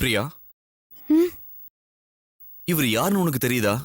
பிரியா, இவர் யாருன்னு உனக்கு தெரியுதா?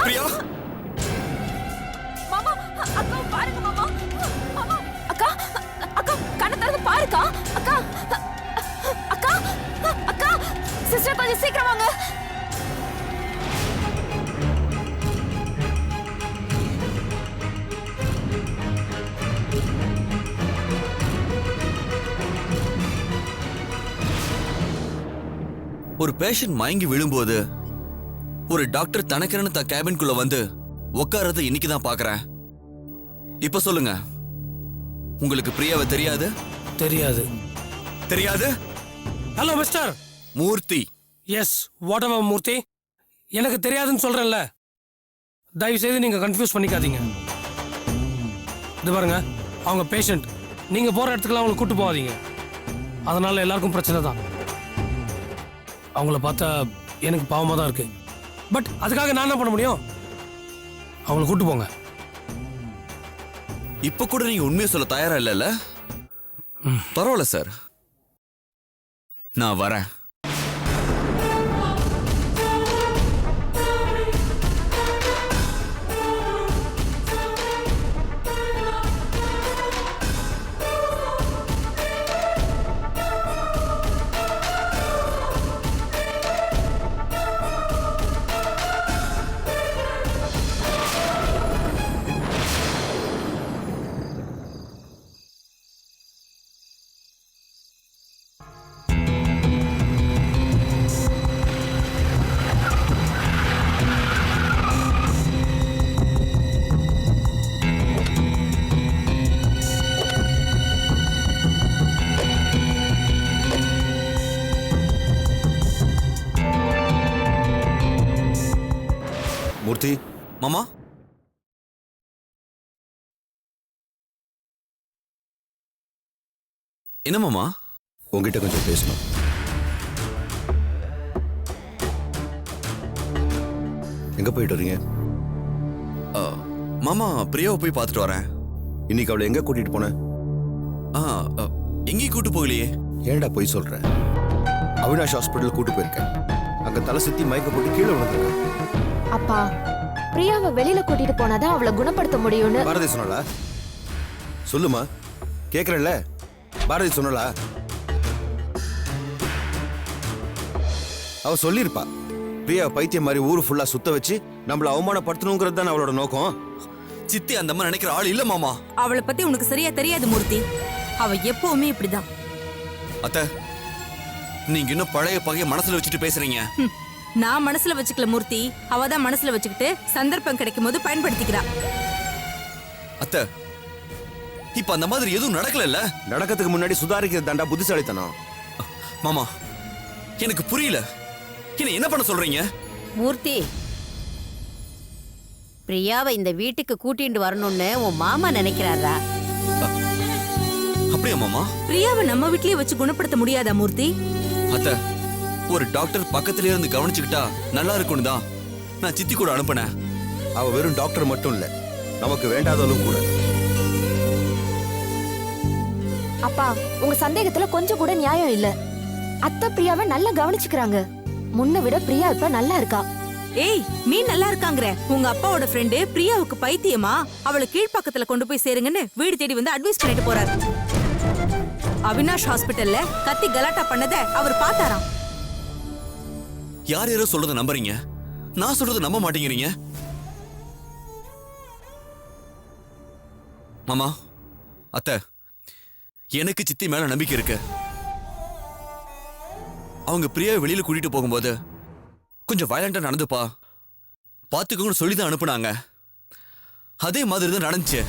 பிரியா, மாமா, அக்கா பாருங்க மாமா. மாமா, அக்கா, அக்கா கண்ணை திறந்து பாருக்கா. அக்கா, அக்கா, அக்கா, சிஸ்டர் கொஞ்சம் சீக்கிரம் வாங்க. ஒரு பேஷண்ட் மயங்கி விழும்போது ஒரு டாக்டர் தனக்கென்னு தன் கேபின்குள்ள வந்து உட்காரத இன்னைக்குதான் பாக்குறேன். இப்ப சொல்லுங்க, உங்களுக்கு பிரியாவை தெரியாது? தெரியாது. தெரியாது? Hello mister Murthy. Yes, whatever Murthy, எனக்கு தெரியாதுன்னு சொல்றேன்ல. தயவு செய்து நீங்க கன்ஃபியூஸ் பண்ணிக்காதீங்க. இது பாருங்க, அவங்க பேஷண்ட். நீங்க போற இடத்துக்குலாம் அவங்களை கூட்டு போகாதீங்க. அதனால எல்லாருக்கும் பிரச்சனை தான். அவங்கள பார்த்தா எனக்கு பாவமாக தான் இருக்கு. பட் அதுக்காக நான் என்ன பண்ண முடியும்? அவங்களை கூட்டு போங்க. இப்ப கூட நீங்க உண்மையை சொல்ல தயாரா இல்லைல்ல? பரவாயில்ல சார், நான் வரேன். மூர்த்தி, மாமா, என்ன மாமா? உங்ககிட்ட கொஞ்சம் பேசணும். எங்க போயிட்டு வரீங்க? மாமா, பிரியாவை போய் பார்த்துட்டு வரேன். இன்னைக்கு அவளை எங்க கூட்டிட்டு போன? எங்கேயும் கூட்டு போகலையே. ஏன்டா போய் சொல்ற? அவினாஷ் ஹாஸ்பிட்டல் கூட்டு போயிருக்கேன். அங்க தலை சுத்தி மயக்க போட்டு கீழே விழுந்திருக்கேன். அப்பா, பிரியாவை வெளியில கூட்டிட்டு போனாதான் அவளை குணப்படுத்த முடியும்னு பாரதி சொன்னாளா? சொல்லுமா, கேக்குறேன்ல. பாரதி சொன்னாளா? அவ சொல்லிருப்பா. பிரியா பைத்தியம் மாதிரி ஊரு ஃபுல்லா சுத்த வச்சு நம்மள அவமானப்படுத்தணுங்கிறது தான் அவளோட நோக்கம். சித்தி அந்த மாதிரி நினைக்கிற ஆள் இல்ல மாமா. அவளை பத்தி உனக்கு சரியா தெரியாது மூர்த்தி. அவ எப்பவுமே இப்படிதான். அத்தை, நீங்க இன்னும் பழைய பகைய மனசுல வச்சுட்டு பேசுறீங்க. நான் மனசுல வச்சுக்கல மூர்த்தி, அவ தான் மனசுல வச்சுக்கிட்டு சந்தர்ப்பம் கிடைக்கும் போது பயன்படுத்திக்கிறா. அத்தை, இப்ப அந்த மாதிரி எதுவும் நடக்கல. நடக்கிறதுக்கு முன்னாடி சுதாரிக்கிறது தாண்டா புத்திசாலித்தனம். மாமா, எனக்கு புரியல. என்ன பண்ண சொல்றீங்க? மூர்த்தி, பிரியாவை இந்த வீட்டுக்கு கூட்டிட்டு வரணும்னு உன் மாமா நினைக்கிறாரா? அப்படியா மாமா? பிரியாவை நம்ம வீட்லயே வச்சு குணப்படுத்த முடியாதா மூர்த்தி? அத்தை, ஒரு டாக்டர் பக்கத்துல இருந்து கவனிச்சுக்கிட்டா நல்லா இருக்கும்னு தான் நான் சித்தி கூட அனுப்புனேன். அவ வெறும் டாக்டர் மட்டும் இல்ல, நமக்கு வேண்டாதவளும் கூட. அப்பா, உங்க சந்தேகத்துல கொஞ்சம் கூட நியாயம் இல்ல. அத்தை பிரியாவை நல்லா கவனிச்சுக்கிறாங்க. முன்ன விட பிரியா இப்ப நல்லா இருக்கா. ஏய், நீ நல்லா இருக்காங்கற. உங்க அப்பாவோட ஃப்ரெண்டு பிரியாவுக்கு பைத்தியமா, அவளை கீழ்ப்பாக்கத்துல கொண்டு போய் சேருங்கன்னு வீடு தேடி வந்து அட்வைஸ் பண்ணிட்டு போறாரு. அவினாஷ் ஹாஸ்பிடல்ல கத்தி கலாட்டா பண்ணத அவர் பார்த்தாராம். யார் யாரோ சொல்றத நம்புறீங்க, நான் சொல்றத நம்ப மாட்டேங்கிறீங்க. மாமா, அத்தை, எனக்கு சித்தி மேல நம்பிக்கை இருக்கு. அவங்க பிரியாவை வெளியில கூட்டிட்டு போகும்போது கொஞ்சம் வயலண்டா நடந்துப்பா, பாத்துக்கோங்கன்னு சொல்லி தான் அனுப்புனாங்க. அதே மாதிரி தான் நடந்துச்சு.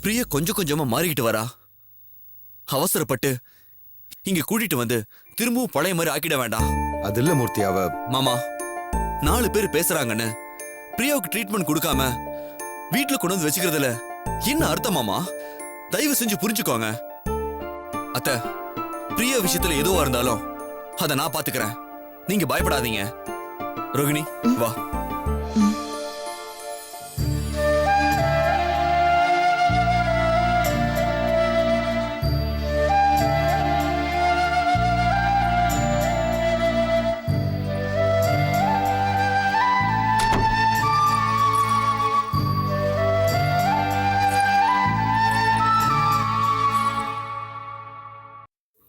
பிரியா கொஞ்சம் கொஞ்சமா மாறிக்கிட்டு வரா. அவசரப்பட்டு இங்க கூட்டிட்டு வந்து திரும்பவும் பழைய மாதிரி ஆக்கிட வேண்டாம். அது இல்ல மூர்த்தி, அவ மாமா, 4 பேர் பேசுறாங்கன்னு பிரியாவுக்கு ட்ரீட்மெண்ட் கொடுக்காம வீட்டுல கொண்டு வந்து வச்சுக்கிறதுல என்ன அர்த்தம் மாமா? தயவு செஞ்சு புரிஞ்சுக்கோங்க. அத்தை, பிரியா விஷயத்துல எதுவா இருந்தாலும் அதை நான் பாத்துக்கிறேன். நீங்க பயப்படாதீங்க. ரோகிணி, வா.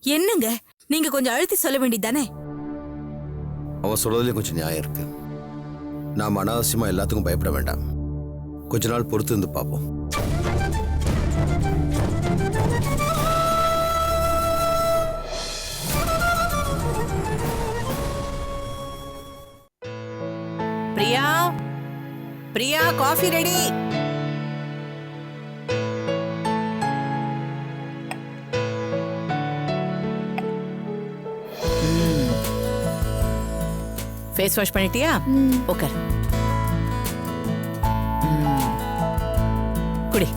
என்னங்க, நீங்க கொஞ்சம் அழுத்தி சொல்ல வேண்டியதானே? அவ சொல்றதுலயும் கொஞ்சம் நியாயம் இருக்கு. நாம அனாவசியமா எல்லாத்துக்கும் பயப்பட வேண்டாம். கொஞ்ச நாள் பொறுத்து இருந்து பார்ப்போம். Priya, Priya, coffee ready. Face wash பண்ணிட்டியா? உட்கார். குடி.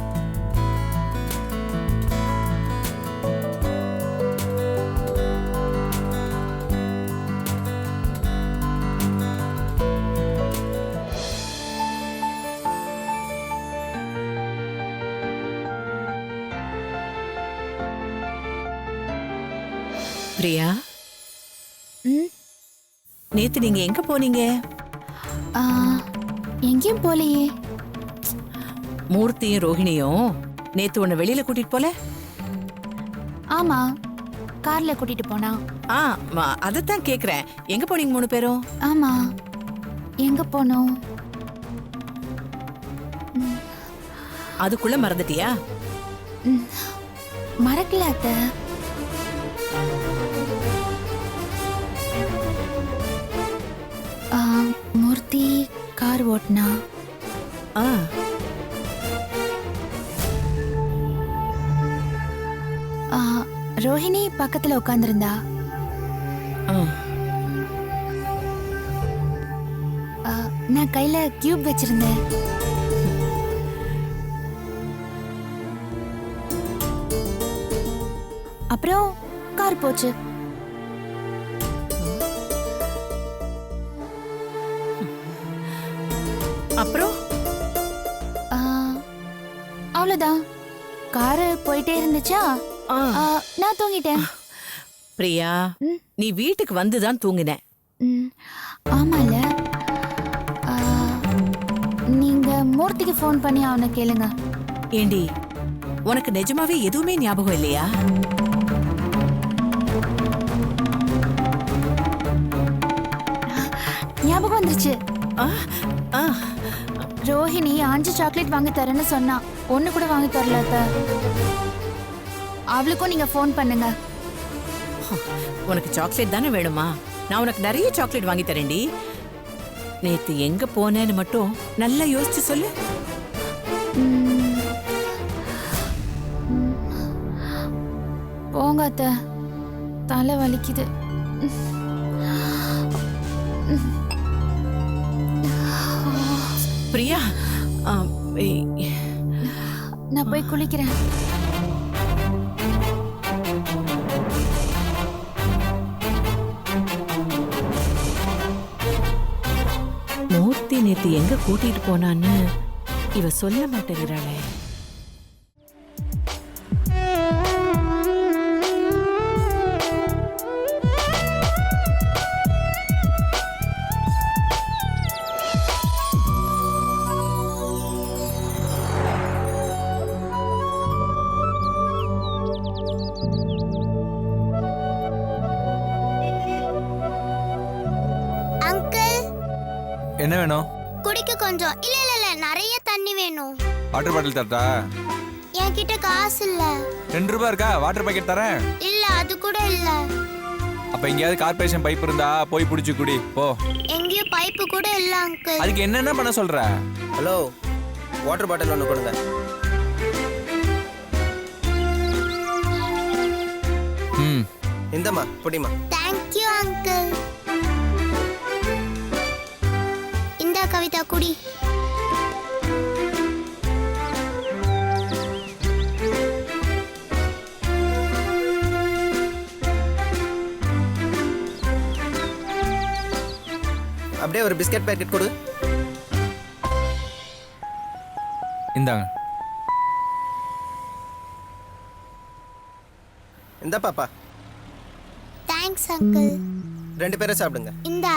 பிரியா, நேத்து நீங்க எங்க போனீங்க? எங்கேயும் போலையே. மூர்த்தியும் ரோஹிணியும் நேத்து உன்னை வெளியில கூட்டிட்டு போல? ஆமா, கார்ல கூட்டிட்டு போனா. அதத்தான் கேக்குறேன். எங்க போனீங்க 3 பேரும்? ஆமா, எங்க போனோம்? அதுக்குள்ள மறந்துட்டியா? மறக்கல அத்தை. மூர்த்தி கார் ஓட்டுனா. ரோஹிணி பக்கத்துல உட்கார்ந்திருந்தா. நான் கையில கியூப் வச்சிருந்தேன். அப்புறம் கார் போச்சு. அப்புறம் அவ்வளவுதான். காரு போயிட்டே இருந்துச்சா, நான் தூங்கிட்டேன். பிரியா, நீ வீட்டுக்கு வந்துதான் தூங்கின. ஆமால. நீங்க மூர்த்திக்கு ஃபோன் பண்ணி அவனை கேளுங்க. ஏண்டி, உனக்கு நிஜமாவே எதுவுமே ஞாபகம் இல்லையா? ஞாபகம் வந்துருச்சு. ரோஹிணி 5 சாக்லேட் வாங்கி தரேன்னு சொன்னா, ஒண்ணு கூட வாங்கி தரல அத்தை. அவளுக்கும் நீங்க ஃபோன் பண்ணுங்க. உனக்கு சாக்லேட் தானே வேணுமா? நான் உனக்கு நிறைய சாக்லேட் வாங்கி தரேன்டி. நேத்து எங்க போனேன்னு மட்டும் நல்லா யோசிச்சு சொல்லு. போங்க அத்தை, தலை வலிக்குது. பிரியா, நான் போய் குளிக்கிறேன். மூர்த்தி நேத்து எங்க கூட்டிட்டு போனான்னு இவ சொல்ல மாட்டேங்கிறாளே. என்ன வேணும்? குடிக்க கொஞ்சம். இல்ல இல்ல இல்ல, நிறைய தண்ணி வேணும். வாட்டர் பாட்டில் தரட்டா? என்கிட்ட காசு இல்ல. 2 ரூபாய் இருக்கா? வாட்டர் பாக்கெட் தரேன். இல்ல, அது கூட இல்ல. அப்ப எங்கயாவது கார்ப்பரேஷன் பைப் இருந்தா போய் புடிச்சு குடி போ. எங்கேயும் பைப்பு கூட இல்ல அங்கிள். அதுக்கு என்னென்ன பண்ண சொல்ற? ஹலோ, வாட்டர் பாட்டில் ஒன்று கொடுங்க. இந்தம்மா புடிமா. Thank you uncle. இந்த கவிதா குடி. அப்படியே ஒரு பிஸ்கட் பேக்கெட் கொடு. இந்தாங்க. இந்த பாப்பா. Thanks uncle. 2 பேரும் சாப்பிடுங்க. இந்தா.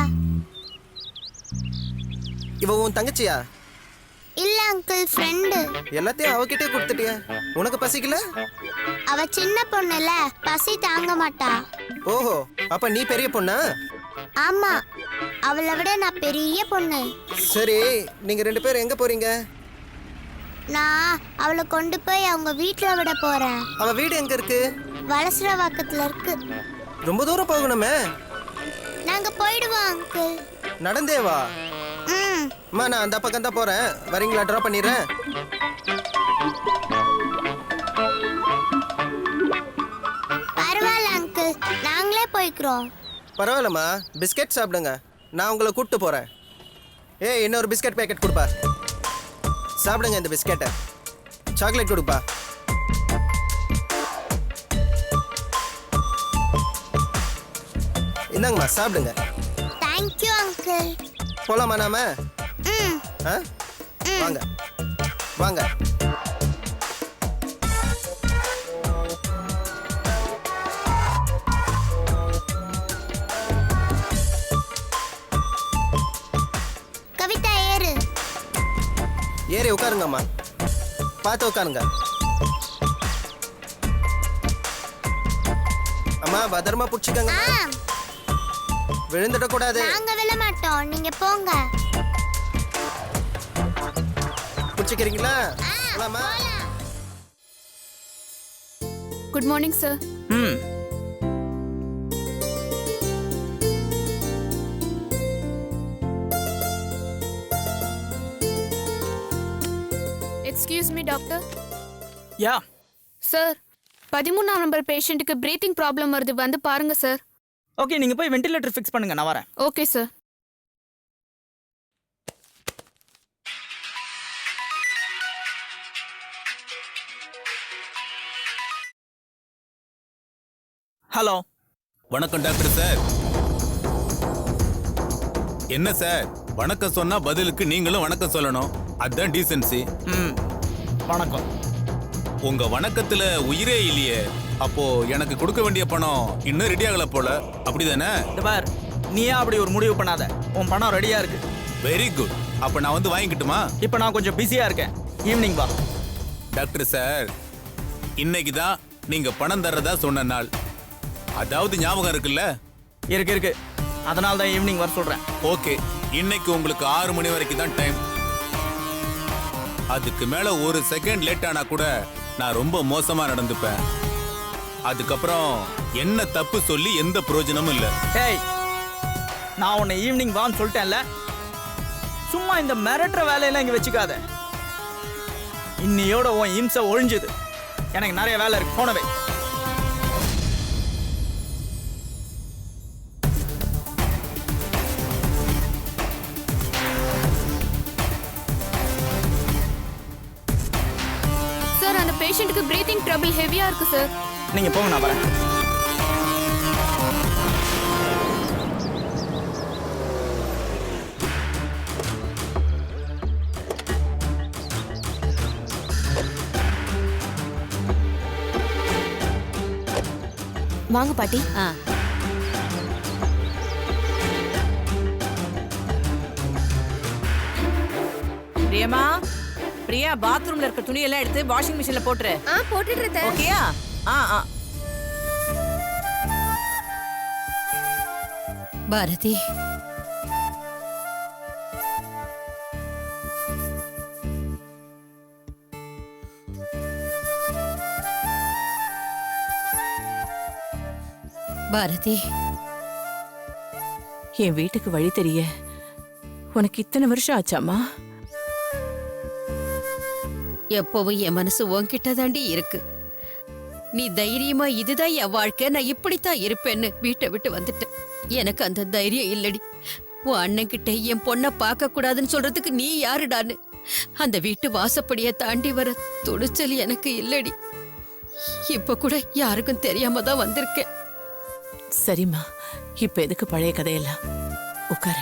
இவ உன் தங்கச்சியா? இல்ல அங்கிள், ஃப்ரெண்டு. எல்லாத்தையும் அவகிட்டே கொடுத்துட்டிய. உனக்கு பசிக்கல? அவ சின்ன பொண்ணுல, பசி தாங்க மாட்டா. ஓஹோ, அப்ப நீ பெரிய பொண்ணா? ஆமா, அவளை விட நான் பெரிய பொண்ணு. சரி, நீங்க 2 பேரும் எங்க போறீங்க? நான் அவளை கொண்டு போய் அவங்க வீட்டுல விட போறேன். அவ வீடு எங்க இருக்கு? வலசரவாக்கத்துல இருக்கு. ரொம்ப தூரம் போகணுமே. நாங்க போயிடுவோம் அங்கிள். நடந்தே வா. அம்மா, நான் அந்த பக்கம் தான் போறேன். வரீங்களா? ட்ராப் பண்ணிடுறேன். பரவாயில்ல அங்கிள், நாங்களே போய்க்கிறோம். பரவாயில்லம்மா, பிஸ்கட் சாப்பிடுங்க. நான் உங்களை கூப்பிட்டு போறேன். ஏய், இன்னொரு பிஸ்கட் பேக்கெட் கொடுப்பா. சாப்பிடுங்க இந்த பிஸ்கெட்டை. சாக்லேட் கொடுப்பா. இந்தாங்கம்மா, சாப்பிடுங்க. Thank you uncle. போலாமா நாம? ஆ? வாங்க வாங்க. கவிதா ஏறு. ஏறி உட்காருங்கம்மா. பார்த்து உட்காருங்க. அம்மா, பத்திரமா பிடிச்சிக்கங்க. விழுந்துடக்கூடாது. நாங்க விழ மாட்டோம், நீங்க போங்க. பிடிச்சிக்கிறீங்களா? போலாமா? Good morning sir. Excuse me doctor. Yeah sir, 13ஆம் நம்பர் பேஷண்ட்டுக்கு பிரீத்திங் ப்ராப்ளம் வருது, வந்து பாருங்க சார். ஓகே, நீங்க போய் வென்டிலேட்டர் ஃபிக்ஸ் பண்ணுங்க, நான் வரேன். Okay sir. ஹலோ. வணக்கம் டாக்டர் சார். என்ன சார், வணக்கம் சொன்னா பதிலுக்கு நீங்களும் வணக்கம் சொல்லணும். அதுதான் டீசென்சி. வணக்கம். உங்க வணக்கத்துல உயிரே இல்லையே. அப்போ எனக்கு கொடுக்க வேண்டிய பணம் இன்னும் ரெடி ஆகல போல, அப்படிதானே? இந்த பார், நீயே அப்படி ஒரு முடிவு பண்ணாத. உன் பணம் ரெடியா இருக்கு. Very good. அப்ப நான் வந்து வாங்கிக்கிட்டுமா? இப்போ நான் கொஞ்சம் பிஸியா இருக்கேன், ஈவினிங் வா. டாக்டர் சார், இன்னைக்கு தான் நீங்க பணம் தர்றதா சொன்ன நாள். அதாவது ஞாபகம் இருக்குல்ல? இருக்கு. அதனால தான் ஈவினிங் வர சொல்றேன். ஓகே, இன்னைக்கு உங்களுக்கு 6 மணி வரைக்கும் தான் டைம். அதுக்கு மேல ஒரு செகண்ட் லேட் ஆனா கூட நான் ரொம்ப மோசமா நடந்துப்பேன். அதுக்கப்புறம் என்ன தப்பு சொல்லி எந்த பிரயோஜனமும் இல்ல. ஏய், நான் உன்னை ஈவினிங் வான்னு சொல்லிட்டேன்ல. சும்மா இந்த மிரட்டுற வேலையெல்லாம் இங்க வச்சுக்காத. இன்னையோட உன் இம்சை ஒழிஞ்சுது. எனக்கு நிறைய வேலை இருக்கு. போனவே சார், அந்த பேஷண்ட்டுக்கு பிரீத்திங் ட்ரபிள் ஹெவியா இருக்கு சார். நீங்க போங்க, நான் வரேன். வாங்க பாட்டி. பிரியமா, பிரியா பாத்ரூம்ல இருக்க துணியெல்லாம் எடுத்து வாஷிங் மிஷின்ல போட்டுரு. போட்டுட்டு ஓகேயா? ஆ. பாரதி, பாரதி, என் வீட்டுக்கு வழி தெரிய உனக்கு இத்தனை வருஷம் ஆச்சாமா? எப்பவும் என் மனசு உன்கிட்ட தாண்டி இருக்கு. நீ தைரியமா இதுதான் என் வாழ்க்கை, நான் இப்படித்தான் இருப்பேன்னு வீட்டை விட்டு வந்துட்டேன். எனக்கு அந்த தைரியம் இல்லடி. உன் அண்ணன் கிட்ட என் பொண்ணை பார்க்க கூடாதுன்னு சொல்றதுக்கு நீ யாருடான்னு அந்த வீட்டு வாசப்படிய தாண்டி வர துணிச்சல் எனக்கு இல்லடி. இப்ப கூட யாருக்கும் தெரியாம தான் வந்திருக்கேன். சரிம்மா, இப்ப எதுக்கு பழைய கதையெல்லாம்? உட்கார.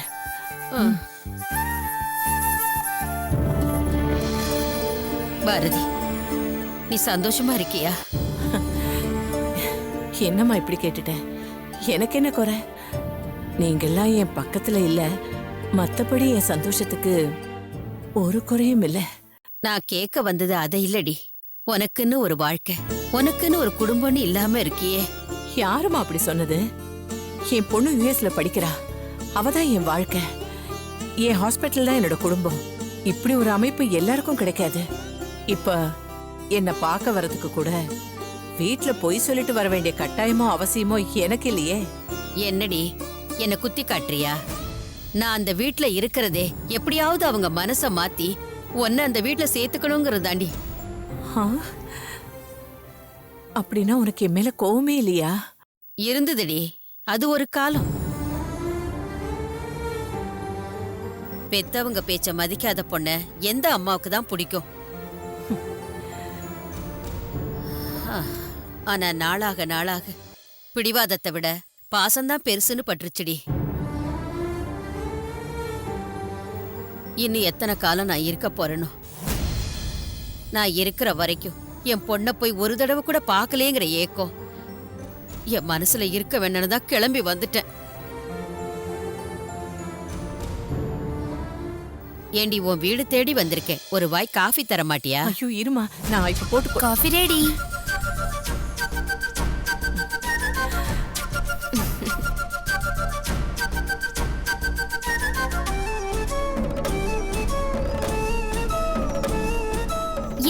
பாரதி, நீ சந்தோஷமா இருக்கியா? என்னம்மா இப்படி கேட்டுட்டேன்? எனக்கு என்ன குறை? நீங்கெல்லாம் என் பக்கத்துல இல்ல, மத்தபடி என் சந்தோஷத்துக்கு ஒரு குறையும் இல்ல. நான் கேட்க வந்தது அதை இல்லடி. உனக்குன்னு ஒரு வாழ்க்கை, உனக்குன்னு ஒரு குடும்பம்னு இல்லாம இருக்கியே. யாருமா அப்படி சொன்னது? என் பொண்ணு யுஎஸ்ல படிக்கிறா, அவதான் என் வாழ்க்கை. என் ஹாஸ்பிட்டல் தான் என்னோட குடும்பம். இப்படி ஒரு அமைப்பு எல்லாருக்கும் கிடைக்காது. இப்ப என்ன பார்க்க வரதுக்கு கூட வீட்ல பொய் சொல்லிட்டு வர வேண்டிய கட்டாயமோ அவசியமோ எனக்கு இல்லையே. என்னடி, என்ன குத்தி காட்டுறியா? நான் அந்த வீட்ல இருக்கிறதே எப்படியாவது அவங்க மனச மாத்தி உன்னை அந்த வீட்ல சேர்த்துக்கணுங்கிறதாண்டி. அப்படின்னா உனக்கு என் மேல கோவமே இல்லையா? இருந்ததுடி, அது ஒரு காலம். பெத்தவங்க பேச்ச மதிக்காத பொண்ண எந்த அம்மாவுக்கு தான் பிடிக்கும்? ஆனா நாளாக நாளாக பிடிவாதத்தை விட பாசம்தான் பெருசுன்னு பட்டுருச்சுடி. இன்னும் எத்தனை காலம் நான் இருக்க போறேனோ? நான் இருக்கிற வரைக்கும் என் பொண்ணை போய் ஒரு தடவை கூட பார்க்கலேங்கிற ஏக்கம் என் மனசுல இருக்க வேணும்னு தான் கிளம்பி வந்துட்டேன். ஏண்டி, உன் வீடு தேடி வந்திருக்கேன். ஒரு வாய் காஃபி தர மாட்டியா? ஐயோ இருமா, நான் இப்ப போட்டு. Coffee ready.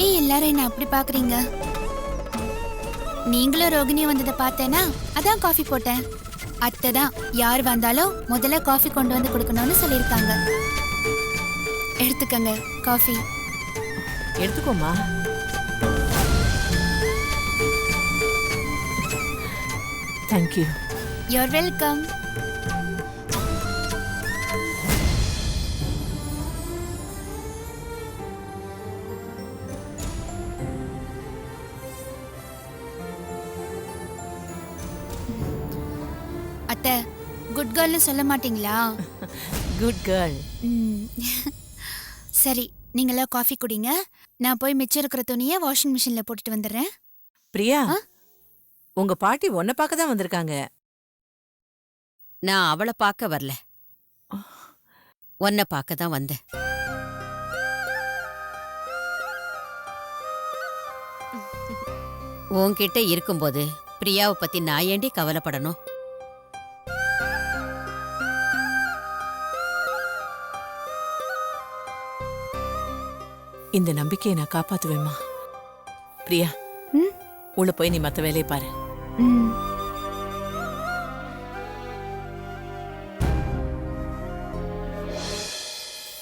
ஏன் எல்லாரும் என்ன அப்படி பாக்குறீங்க? நீங்களும் ரோகிணி வந்ததை பார்த்தேனா அதான் காஃபி போட்டேன். அத்தை தான் யார் வந்தாலும் முதல்ல காஃபி கொண்டு வந்து கொடுக்கணும்னு சொல்லியிருக்காங்க. எடுத்துக்கங்க காஃபி. எடுத்துக்கோமா. தேங்க்யூ. You're welcome. அத்தை, குட் கேர்ள்னு சொல்ல மாட்டீங்களா? Good girl. சரி, நீங்களா காஃபி குடிங்க. நான் போய் மிச்சம் இருக்கிற துணியை வாஷிங் மிஷின்ல போட்டுட்டு வந்துடுறேன். பிரியா, உங்க பாட்டி உன்னை பார்க்க தான் வந்திருக்காங்க. நான் அவளை பார்க்க வரல, உன்னை பார்க்க தான் வந்தேன். உன்கிட்ட இருக்கும்போது பிரியாவை பத்தி நான் ஏண்டி கவலைப்படணும்? இந்த நம்பிக்கையை நான் காப்பாத்துவேம்மா. பிரியா, உள்ள போய் நீ மத்த வேலையை பாரு.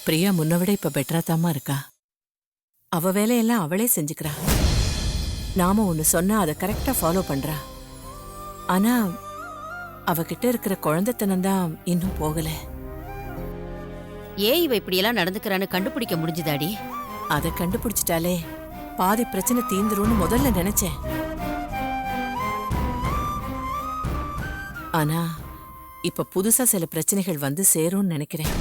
பிரியா முன்ன விட இப்ப பெட்டரா தாமா இருக்கா. அவ வேலையெல்லாம் அவளே செஞ்சுக்கிறா. நாம ஒண்ணு சொன்னா அதை கரெக்டா ஃபாலோ பண்றா. ஆனா அவகிட்ட இருக்கிற குழந்தைத்தனம் தான் இன்னும் போகல. ஏன் இவ இப்படியெல்லாம் நடந்துக்கிறான்னு கண்டுபிடிக்க முடிஞ்சுதாடி? அதை கண்டுபிடிச்சிட்டாலே பாதி பிரச்சனை தீந்துரும்னு முதல்ல நினைச்சேன். ஆனா இப்ப புதுசா சில பிரச்சனைகள் வந்து சேரும்னு நினைக்கிறேன்.